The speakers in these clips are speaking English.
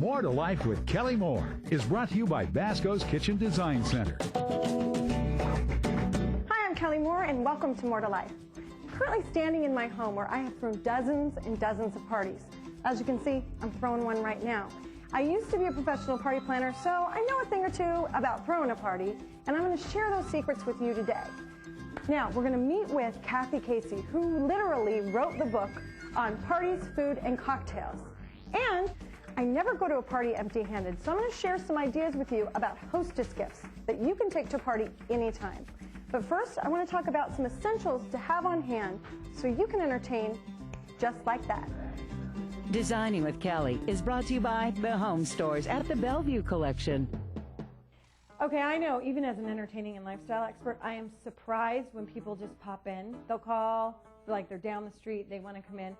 More to Life with Kelly Moore is brought to you by Basco's Kitchen Design Center. Hi, I'm Kelly Moore, and welcome to More to Life. I'm currently standing in my home where I have thrown dozens and dozens of parties. As you can see, I'm throwing one right now. I used to be a professional party planner, so I know a thing or two about throwing a party, and I'm going to share those secrets with you today. Now, we're going to meet with Kathy Casey, who literally wrote the book on parties, food, and cocktails. And I never go to a party empty-handed, so I'm going to share some ideas with you about hostess gifts that you can take to a party anytime. But first, I want to talk about some essentials to have on hand so you can entertain just like that. Designing with Kelly is brought to you by the home stores at the Bellevue Collection. Okay, I know, even as an entertaining and lifestyle expert, I am surprised when people just pop in. They'll call, like they're down the street, they want to come in.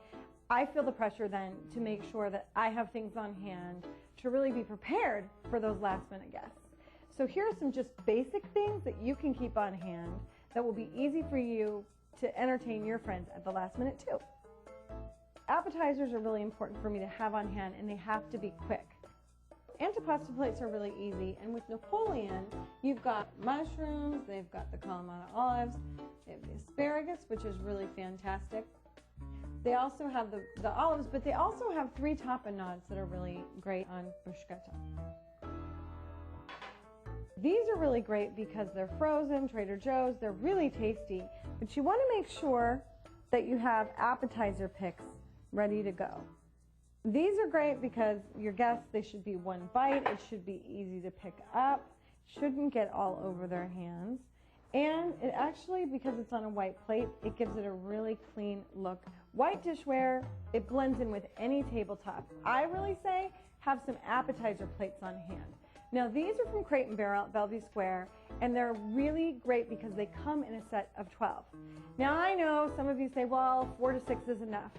I feel the pressure then to make sure that I have things on hand to really be prepared for those last minute guests. So here are some just basic things that you can keep on hand that will be easy for you to entertain your friends at the last minute too. Appetizers are really important for me to have on hand, and they have to be quick. Antipasto plates are really easy, and with Napoleon, you've got mushrooms, they've got the Kalamata olives, they have the asparagus, which is really fantastic. They also have the olives, but they also have 3 tapenades that are really great on bruschetta. These are really great because they're frozen, Trader Joe's, they're really tasty, but you want to make sure that you have appetizer picks ready to go. These are great because your guests, they should be one bite, it should be easy to pick up, shouldn't get all over their hands, and it actually, because it's on a white plate, it gives it a really clean look. White dishware, it blends in with any tabletop. I really say have some appetizer plates on hand. Now these are from Crate and Barrel at Bellevue Square, and they're really great because they come in a set of 12. Now I know some of you say, well, 4 to 6 is enough.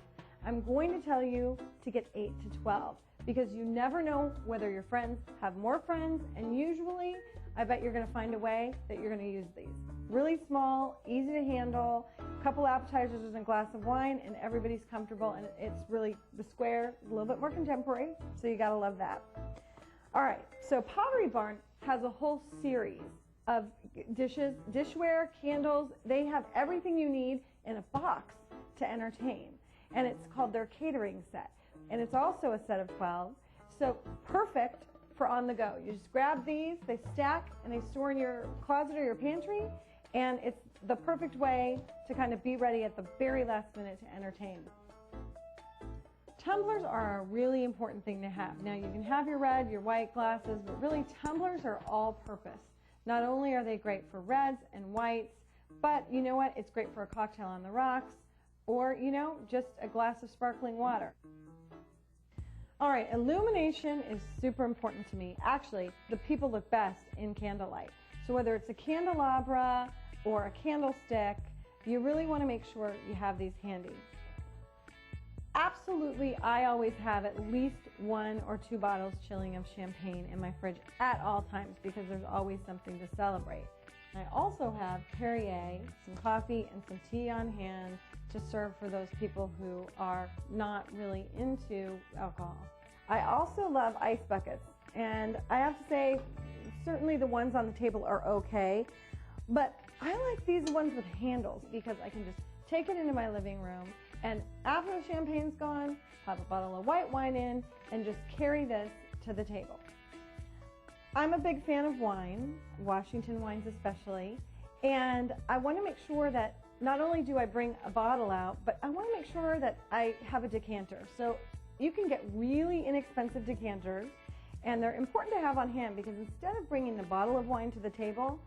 I'm going to tell you to get 8 to 12 because you never know whether your friends have more friends, and usually I bet you're going to find a way that you're going to use these. Really small, easy to handle, a couple appetizers and a glass of wine, and everybody's comfortable, and it's really, the square is a little bit more contemporary, so you got to love that. All right, so Pottery Barn has a whole series of dishes, dishware, candles. They have everything you need in a box to entertain, and it's called their catering set, and it's also a set of 12, so perfect for on the go. You just grab these, they stack, and they store in your closet or your pantry, and it's the perfect way to kind of be ready at the very last minute to entertain. Tumblers are a really important thing to have. Now you can have your red, your white glasses, but really tumblers are all purpose. Not only are they great for reds and whites, but you know what? It's great for a cocktail on the rocks, or you know, just a glass of sparkling water. All right, illumination is super important to me. Actually, the people look best in candlelight. So whether it's a candelabra or a candlestick, you really want to make sure you have these handy. Absolutely, I always have at least 1 or 2 bottles chilling of champagne in my fridge at all times because there's always something to celebrate. I also have Perrier, some coffee, and some tea on hand to serve for those people who are not really into alcohol. I also love ice buckets, and I have to say, certainly the ones on the table are okay, but I like these ones with handles because I can just take it into my living room, and after the champagne's gone, pop a bottle of white wine in and just carry this to the table. I'm a big fan of wine, Washington wines especially, and I want to make sure that not only do I bring a bottle out, but I want to make sure that I have a decanter. So you can get really inexpensive decanters, and they're important to have on hand because instead of bringing the bottle of wine to the table,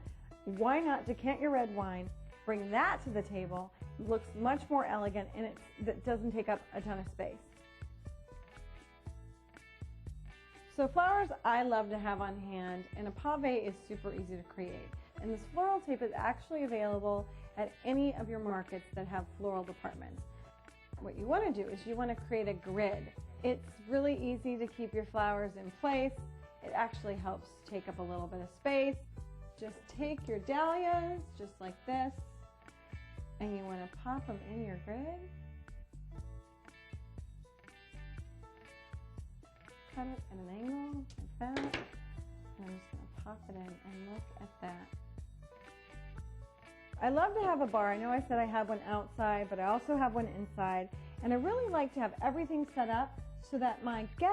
why not decant your red wine, bring that to the table. It looks much more elegant, and it doesn't take up a ton of space. So flowers I love to have on hand, and a pave is super easy to create. And this floral tape is actually available at any of your markets that have floral departments. What you want to do is you want to create a grid. It's really easy to keep your flowers in place. It actually helps take up a little bit of space. Just take your dahlias, just like this, and you want to pop them in your grid. cut it at an angle like that. And I'm just going to pop it in and look at that. I love to have a bar. I know I said I have one outside, but I also have one inside. And I really like to have everything set up so that my guests